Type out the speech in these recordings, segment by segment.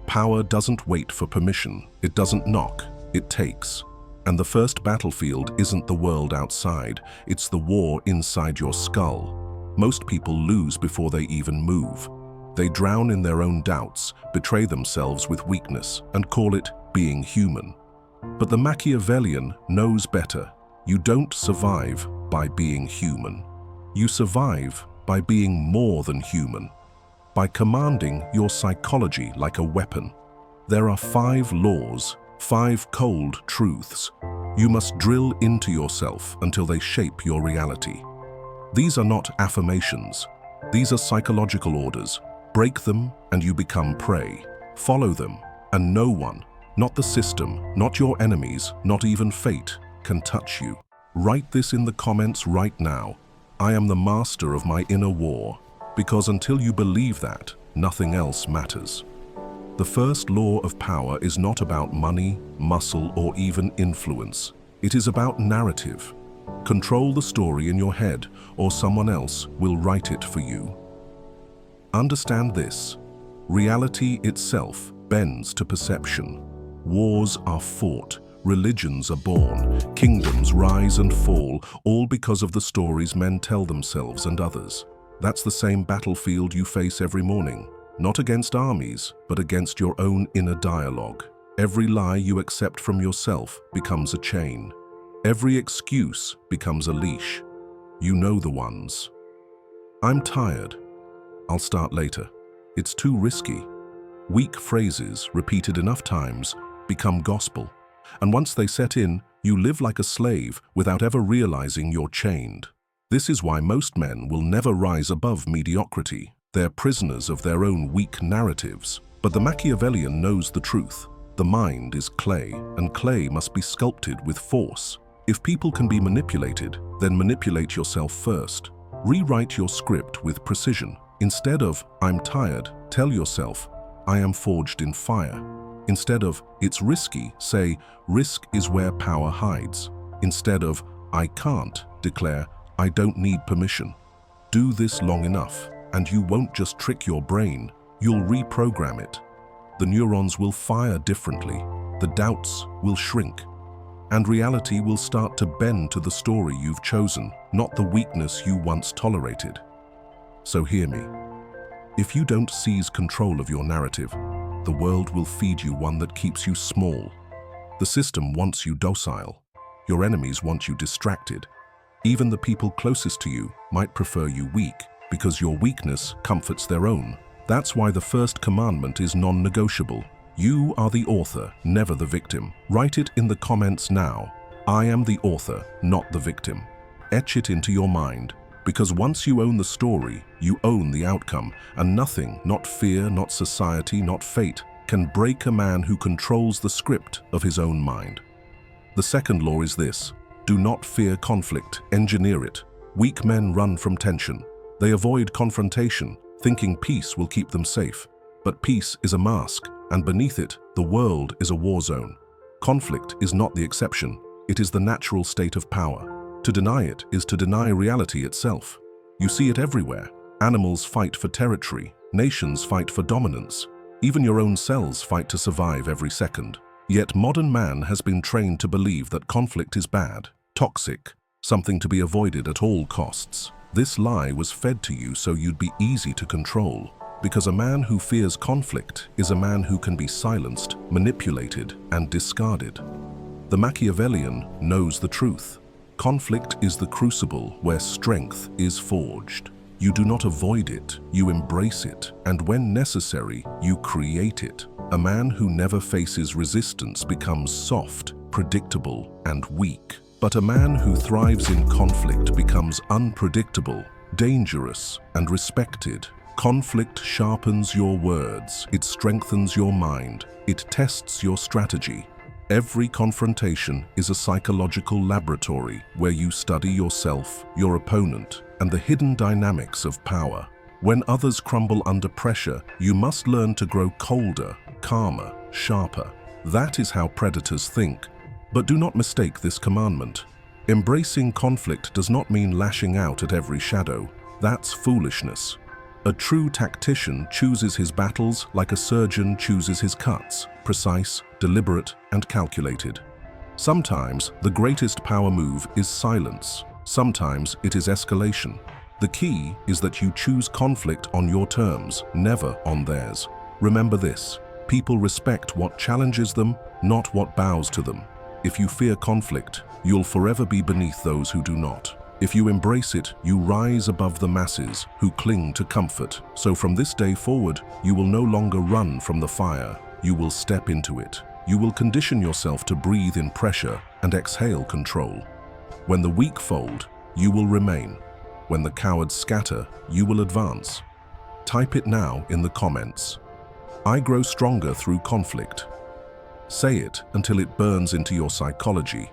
Power doesn't wait for permission. It doesn't knock, it takes. And the first battlefield isn't the world outside, it's the war inside your skull. Most people lose before they even move. They drown in their own doubts, betray themselves with weakness, and call it being human. But the Machiavellian knows better. You don't survive by being human. You survive by being more than human, by commanding your psychology like a weapon. There are 5 laws, 5 cold truths. You must drill into yourself until they shape your reality. These are not affirmations. These are psychological orders. Break them and you become prey. Follow them and no one, not the system, not your enemies, not even fate, can touch you. Write this in the comments right now. I am the master of my inner war, because until you believe that, nothing else matters. The first law of power is not about money, muscle, or even influence. It is about narrative. Control the story in your head, or someone else will write it for you. Understand this. Reality itself bends to perception. Wars are fought, religions are born, kingdoms rise and fall, all because of the stories men tell themselves and others. That's the same battlefield you face every morning. Not against armies, but against your own inner dialogue. Every lie you accept from yourself becomes a chain. Every excuse becomes a leash. You know the ones. I'm tired. I'll start later. It's too risky. Weak phrases, repeated enough times, become gospel. And once they set in, you live like a slave without ever realizing you're chained. This is why most men will never rise above mediocrity. They're prisoners of their own weak narratives. But the Machiavellian knows the truth. The mind is clay, and clay must be sculpted with force. If people can be manipulated, then manipulate yourself first. Rewrite your script with precision. Instead of, I'm tired, tell yourself, I am forged in fire. Instead of, it's risky, say, risk is where power hides. Instead of, I can't, declare, I don't need permission. Do this long enough, and you won't just trick your brain, you'll reprogram it. The neurons will fire differently, the doubts will shrink, and reality will start to bend to the story you've chosen, not the weakness you once tolerated. So hear me. If you don't seize control of your narrative, the world will feed you one that keeps you small. The system wants you docile. Your enemies want you distracted. Even the people closest to you might prefer you weak, because your weakness comforts their own. That's why the first commandment is non-negotiable. You are the author, never the victim. Write it in the comments now. I am the author, not the victim. Etch it into your mind. Because once you own the story, you own the outcome, and nothing, not fear, not society, not fate, can break a man who controls the script of his own mind. The second law is this: do not fear conflict, engineer it. Weak men run from tension. They avoid confrontation, thinking peace will keep them safe. But peace is a mask, and beneath it, the world is a war zone. Conflict is not the exception, it is the natural state of power. To deny it is to deny reality itself. You see it everywhere. Animals fight for territory, nations fight for dominance. Even your own cells fight to survive every second. Yet modern man has been trained to believe that conflict is bad, toxic, something to be avoided at all costs. This lie was fed to you so you'd be easy to control. Because a man who fears conflict is a man who can be silenced, manipulated, and discarded. The Machiavellian knows the truth. Conflict is the crucible where strength is forged. You do not avoid it, you embrace it, and when necessary, you create it. A man who never faces resistance becomes soft, predictable, and weak. But a man who thrives in conflict becomes unpredictable, dangerous, and respected. Conflict sharpens your words, it strengthens your mind, it tests your strategy. Every confrontation is a psychological laboratory where you study yourself, your opponent, and the hidden dynamics of power. When others crumble under pressure, you must learn to grow colder, calmer, sharper. That is how predators think. But do not mistake this commandment. Embracing conflict does not mean lashing out at every shadow. That's foolishness. A true tactician chooses his battles like a surgeon chooses his cuts, precise, deliberate, and calculated. Sometimes the greatest power move is silence. Sometimes it is escalation. The key is that you choose conflict on your terms, never on theirs. Remember this: people respect what challenges them, not what bows to them. If you fear conflict, you'll forever be beneath those who do not. If you embrace it, you rise above the masses who cling to comfort. So from this day forward, you will no longer run from the fire. You will step into it. You will condition yourself to breathe in pressure and exhale control. When the weak fold, you will remain. When the cowards scatter, you will advance. Type it now in the comments. I grow stronger through conflict. Say it until it burns into your psychology.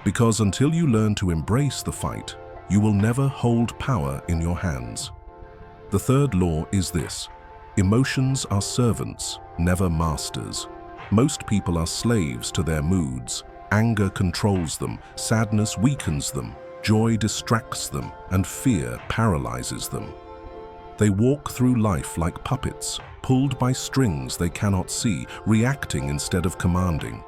Because until you learn to embrace the fight, you will never hold power in your hands. The third law is this: emotions are servants, never masters. Most people are slaves to their moods. Anger controls them, sadness weakens them, joy distracts them, and fear paralyzes them. They walk through life like puppets, pulled by strings they cannot see, reacting instead of commanding.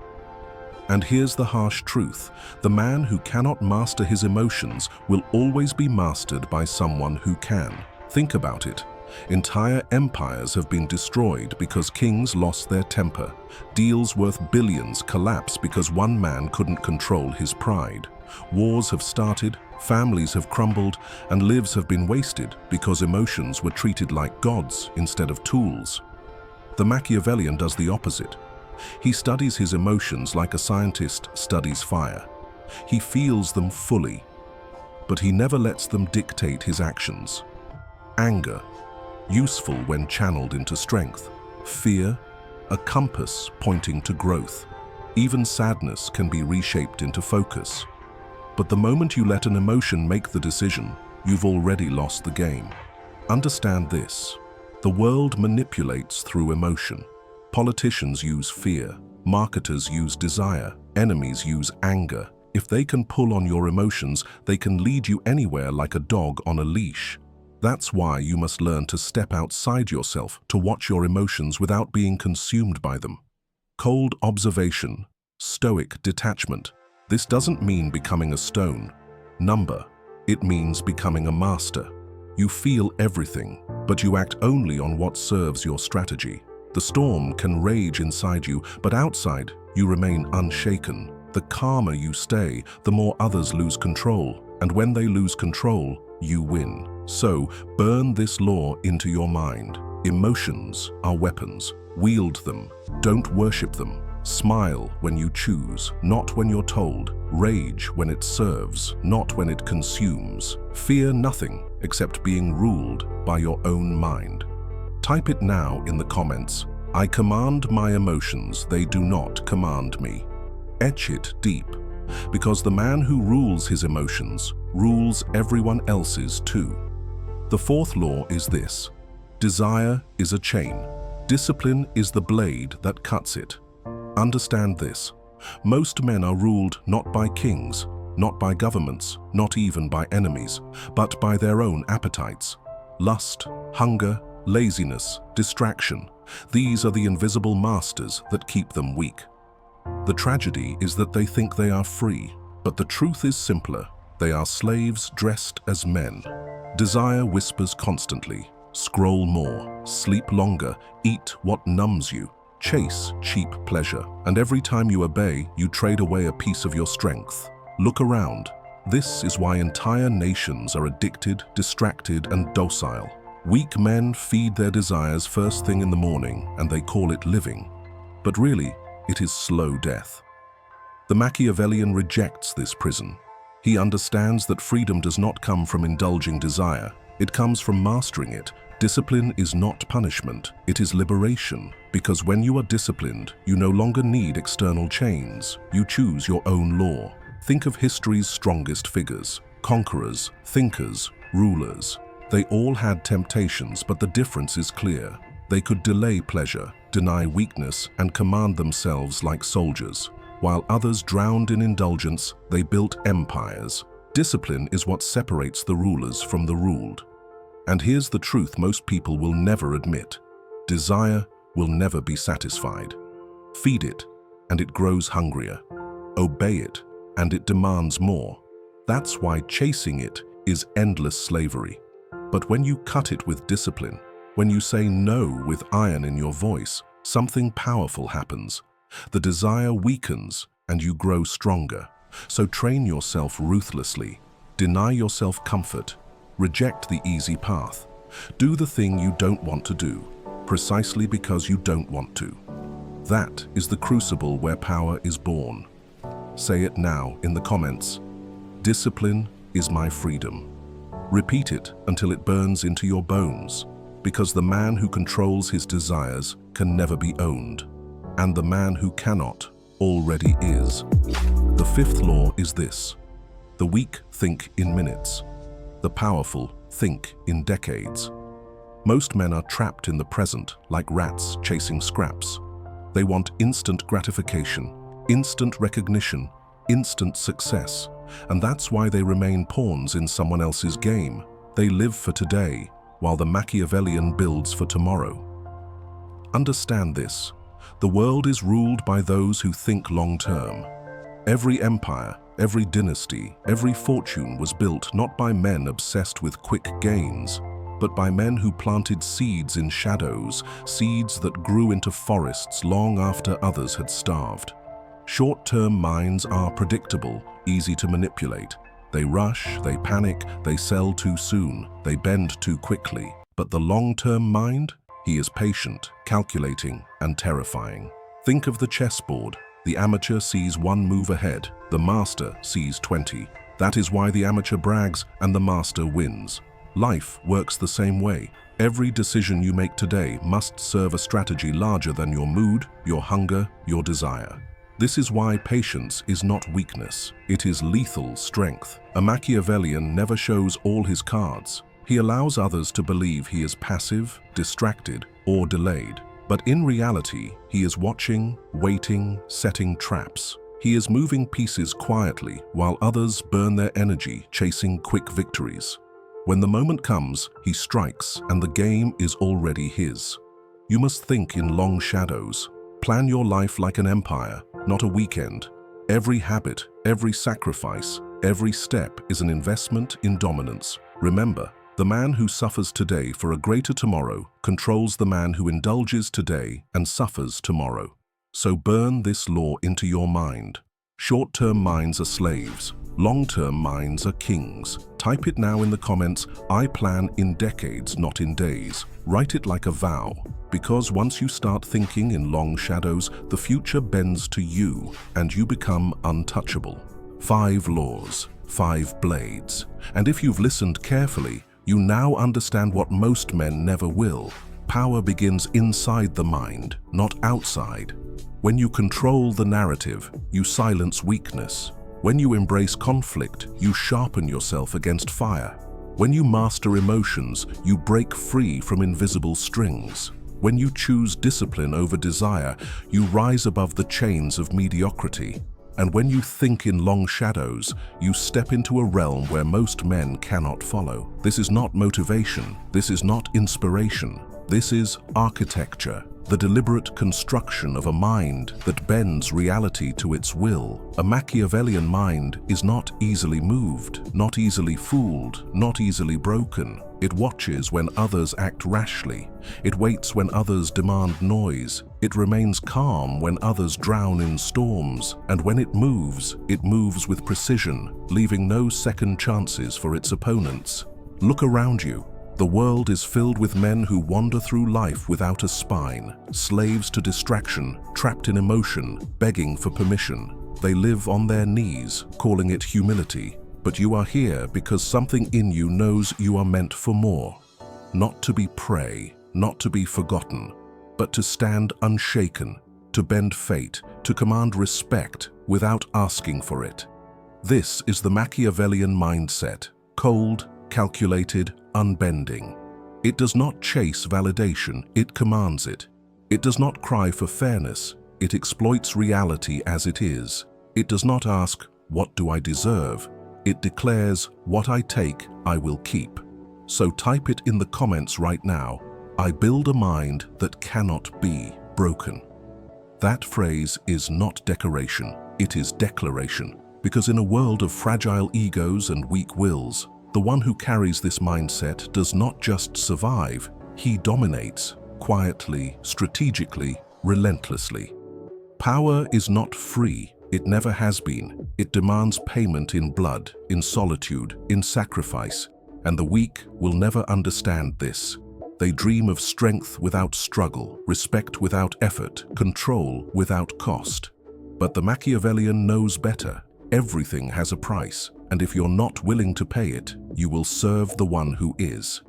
And here's the harsh truth: the man who cannot master his emotions will always be mastered by someone who can. Think about it. Entire empires have been destroyed because kings lost their temper. Deals worth billions collapse because one man couldn't control his pride. Wars have started, families have crumbled, and lives have been wasted because emotions were treated like gods instead of tools. The Machiavellian does the opposite. He studies his emotions like a scientist studies fire. He feels them fully, but he never lets them dictate his actions. Anger, useful when channeled into strength. Fear, a compass pointing to growth. Even sadness can be reshaped into focus. But the moment you let an emotion make the decision, you've already lost the game. Understand this: the world manipulates through emotion. Politicians use fear, marketers use desire, enemies use anger. If they can pull on your emotions, they can lead you anywhere like a dog on a leash. That's why you must learn to step outside yourself, to watch your emotions without being consumed by them. Cold observation, stoic detachment. This doesn't mean becoming a stone number. It means becoming a master. You feel everything, but you act only on what serves your strategy. The storm can rage inside you, but outside you remain unshaken. The calmer you stay, the more others lose control. And when they lose control, you win. So, burn this law into your mind. Emotions are weapons. Wield them. Don't worship them. Smile when you choose, not when you're told. Rage when it serves, not when it consumes. Fear nothing except being ruled by your own mind. Type it now in the comments. I command my emotions, they do not command me. Etch it deep, because the man who rules his emotions rules everyone else's too. The fourth law is this: desire is a chain. Discipline is the blade that cuts it. Understand this: most men are ruled not by kings, not by governments, not even by enemies, but by their own appetites. Lust, hunger, laziness, distraction. These are the invisible masters that keep them weak. The tragedy is that they think they are free, but the truth is simpler. They are slaves dressed as men. Desire whispers constantly: scroll more, sleep longer, eat what numbs you, chase cheap pleasure. And every time you obey, you trade away a piece of your strength. Look around. This is why entire nations are addicted, distracted, and docile. Weak men feed their desires first thing in the morning, and they call it living. But really, it is slow death. The Machiavellian rejects this prison. He understands that freedom does not come from indulging desire. It comes from mastering it. Discipline is not punishment, it is liberation. Because when you are disciplined, you no longer need external chains. You choose your own law. Think of history's strongest figures: conquerors, thinkers, rulers. They all had temptations, but the difference is clear. They could delay pleasure, deny weakness, and command themselves like soldiers. While others drowned in indulgence, they built empires. Discipline is what separates the rulers from the ruled. And here's the truth most people will never admit. Desire will never be satisfied. Feed it, and it grows hungrier. Obey it, and it demands more. That's why chasing it is endless slavery. But when you cut it with discipline, when you say no with iron in your voice, something powerful happens. The desire weakens, and you grow stronger. So train yourself ruthlessly. Deny yourself comfort. Reject the easy path. Do the thing you don't want to do, precisely because you don't want to. That is the crucible where power is born. Say it now in the comments. Discipline is my freedom. Repeat it until it burns into your bones, because the man who controls his desires can never be owned, and the man who cannot already is. The fifth law is this: the weak think in minutes, the powerful think in decades. Most men are trapped in the present like rats chasing scraps. They want instant gratification, instant recognition, instant success, and that's why they remain pawns in someone else's game. They live for today, while the Machiavellian builds for tomorrow. Understand this: the world is ruled by those who think long-term. Every empire, every dynasty, every fortune was built not by men obsessed with quick gains, but by men who planted seeds in shadows, seeds that grew into forests long after others had starved. Short-term minds are predictable, easy to manipulate. They rush, they panic, they sell too soon, they bend too quickly. But the long-term mind? He is patient, calculating, and terrifying. Think of the chessboard. The amateur sees one move ahead, the master sees 20. That is why the amateur brags and the master wins. Life works the same way. Every decision you make today must serve a strategy larger than your mood, your hunger, your desire. This is why patience is not weakness, it is lethal strength. A Machiavellian never shows all his cards. He allows others to believe he is passive, distracted, or delayed. But in reality, he is watching, waiting, setting traps. He is moving pieces quietly while others burn their energy chasing quick victories. When the moment comes, he strikes and the game is already his. You must think in long shadows. Plan your life like an empire, not a weekend. Every habit, every sacrifice, every step is an investment in dominance. Remember, the man who suffers today for a greater tomorrow controls the man who indulges today and suffers tomorrow. So burn this law into your mind. Short-term minds are slaves. Long-term minds are kings. Type it now in the comments. I plan in decades, not in days. Write it like a vow. Because once you start thinking in long shadows, the future bends to you and you become untouchable. 5 laws, 5 blades. And if you've listened carefully, you now understand what most men never will. Power begins inside the mind, not outside. When you control the narrative, you silence weakness. When you embrace conflict, you sharpen yourself against fire. When you master emotions, you break free from invisible strings. When you choose discipline over desire, you rise above the chains of mediocrity. And when you think in long shadows, you step into a realm where most men cannot follow. This is not motivation. This is not inspiration. This is architecture, the deliberate construction of a mind that bends reality to its will. A Machiavellian mind is not easily moved, not easily fooled, not easily broken. It watches when others act rashly. It waits when others demand noise. It remains calm when others drown in storms. And when it moves with precision, leaving no second chances for its opponents. Look around you. The world is filled with men who wander through life without a spine, slaves to distraction, trapped in emotion, begging for permission. They live on their knees, calling it humility. But you are here because something in you knows you are meant for more. Not to be prey, not to be forgotten, but to stand unshaken, to bend fate, to command respect without asking for it. This is the Machiavellian mindset, cold, calculated, unbending. It does not chase validation, it commands it. It does not cry for fairness, it exploits reality as it is. It does not ask, "What do I deserve?" It declares, "What I take, I will keep." So type it in the comments right now. I build a mind that cannot be broken. That phrase is not decoration, it is declaration. Because in a world of fragile egos and weak wills, the one who carries this mindset does not just survive, he dominates, quietly, strategically, relentlessly. Power is not free, it never has been. It demands payment in blood, in solitude, in sacrifice, and the weak will never understand this. They dream of strength without struggle, respect without effort, control without cost. But the Machiavellian knows better. Everything has a price, and if you're not willing to pay it, you will serve the one who is.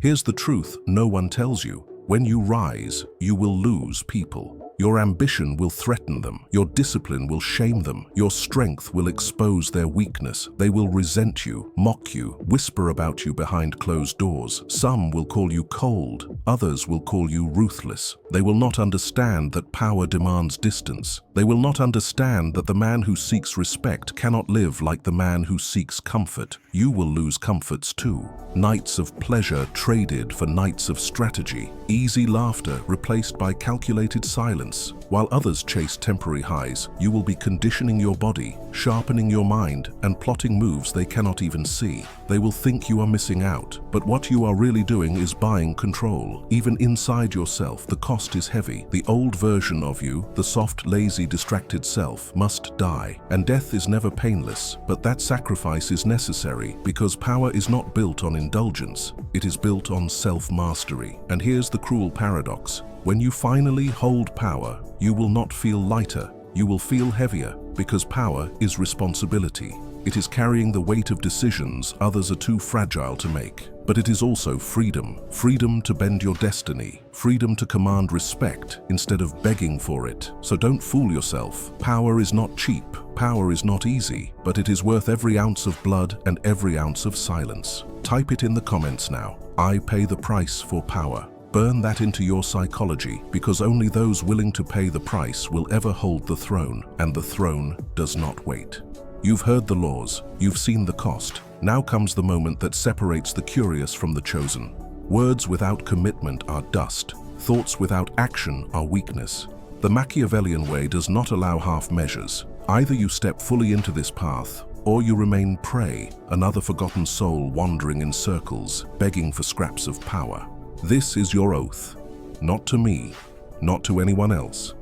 Here's the truth no one tells you. When you rise, you will lose people. Your ambition will threaten them. Your discipline will shame them. Your strength will expose their weakness. They will resent you, mock you, whisper about you behind closed doors. Some will call you cold. Others will call you ruthless. They will not understand that power demands distance. They will not understand that the man who seeks respect cannot live like the man who seeks comfort. You will lose comforts too. Nights of pleasure traded for nights of strategy. Easy laughter replaced by calculated silence. While others chase temporary highs, you will be conditioning your body, sharpening your mind, and plotting moves they cannot even see. They will think you are missing out, but what you are really doing is buying control. Even inside yourself, the cost is heavy. The old version of you, the soft, lazy, distracted self, must die. And death is never painless, but that sacrifice is necessary because power is not built on indulgence. It is built on self-mastery. And here's the cruel paradox. When you finally hold power, you will not feel lighter, you will feel heavier, because power is responsibility. It is carrying the weight of decisions others are too fragile to make. But it is also freedom. Freedom to bend your destiny. Freedom to command respect instead of begging for it. So don't fool yourself. Power is not cheap. Power is not easy, but it is worth every ounce of blood and every ounce of silence. Type it in the comments now. I pay the price for power. Burn that into your psychology, because only those willing to pay the price will ever hold the throne, and the throne does not wait. You've heard the laws, you've seen the cost. Now comes the moment that separates the curious from the chosen. Words without commitment are dust. Thoughts without action are weakness. The Machiavellian way does not allow half measures. Either you step fully into this path, or you remain prey, another forgotten soul wandering in circles, begging for scraps of power. This is your oath, not to me, not to anyone else,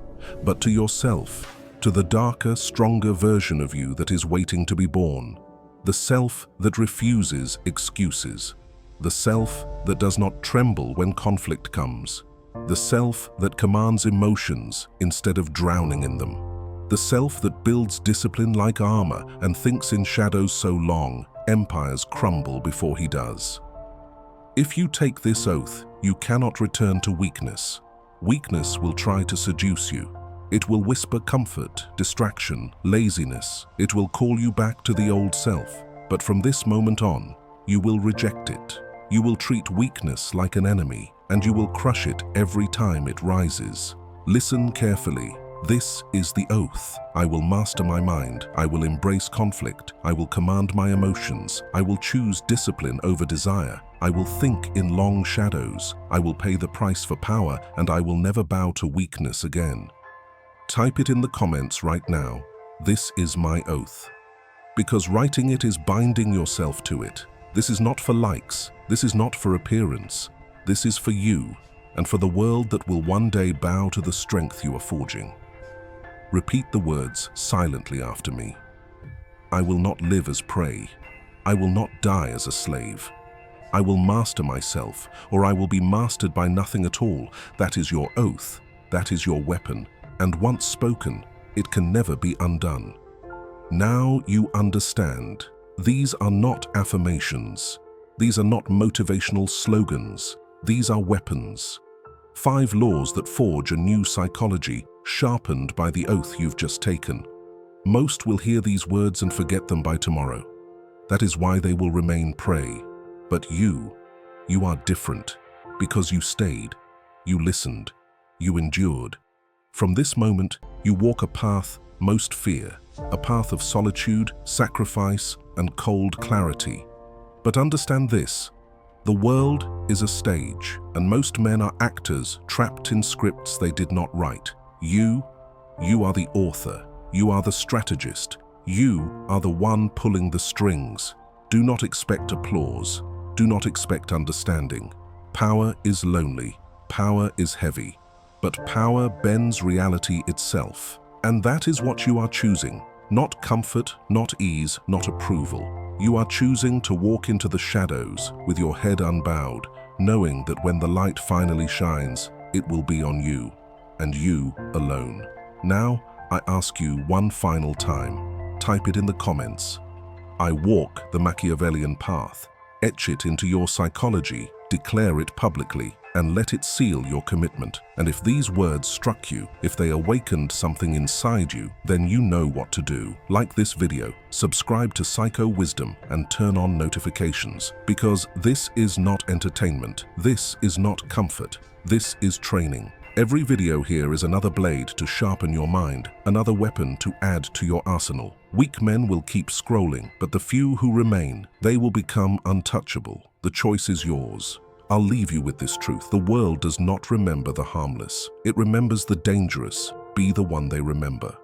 but to yourself, to the darker, stronger version of you that is waiting to be born, the self that refuses excuses, the self that does not tremble when conflict comes, the self that commands emotions instead of drowning in them, the self that builds discipline like armor and thinks in shadows so long, empires crumble before he does. If you take this oath, you cannot return to weakness. Weakness will try to seduce you. It will whisper comfort, distraction, laziness. It will call you back to the old self. But from this moment on, you will reject it. You will treat weakness like an enemy, and you will crush it every time it rises. Listen carefully. This is the oath. I will master my mind. I will embrace conflict. I will command my emotions. I will choose discipline over desire. I will think in long shadows. I will pay the price for power, and I will never bow to weakness again. Type it in the comments right now. This is my oath. Because writing it is binding yourself to it. This is not for likes. This is not for appearance. This is for you, and for the world that will one day bow to the strength you are forging. Repeat the words silently after me. I will not live as prey. I will not die as a slave. I will master myself, or I will be mastered by nothing at all. That is your oath. That is your weapon. And once spoken, it can never be undone. Now you understand. These are not affirmations. These are not motivational slogans. These are weapons. 5 laws that forge a new psychology, sharpened by the oath you've just taken. Most will hear these words and forget them by tomorrow. That is why they will remain prey. But you are different, because you stayed, you listened, you endured. From this moment, you walk a path most fear, a path of solitude, sacrifice, and cold clarity. But understand this, The world is a stage, and most men are actors trapped in scripts they did not write. You are the author. You are the strategist. You are the one pulling the strings. Do not expect applause. Do not expect understanding. Power is lonely. Power is heavy. But power bends reality itself. And that is what you are choosing. Not comfort, not ease, not approval. You are choosing to walk into the shadows with your head unbowed, knowing that when the light finally shines, it will be on you, and you alone. Now, I ask you one final time. Type it in the comments. I walk the Machiavellian path. Etch it into your psychology, declare it publicly, and let it seal your commitment. And if these words struck you, if they awakened something inside you, then you know what to do. Like this video, subscribe to Psycho Wisdom, and turn on notifications. Because this is not entertainment. This is not comfort. This is training. Every video here is another blade to sharpen your mind, another weapon to add to your arsenal. Weak men will keep scrolling, but the few who remain, they will become untouchable. The choice is yours. I'll leave you with this truth. The world does not remember the harmless. It remembers the dangerous. Be the one they remember.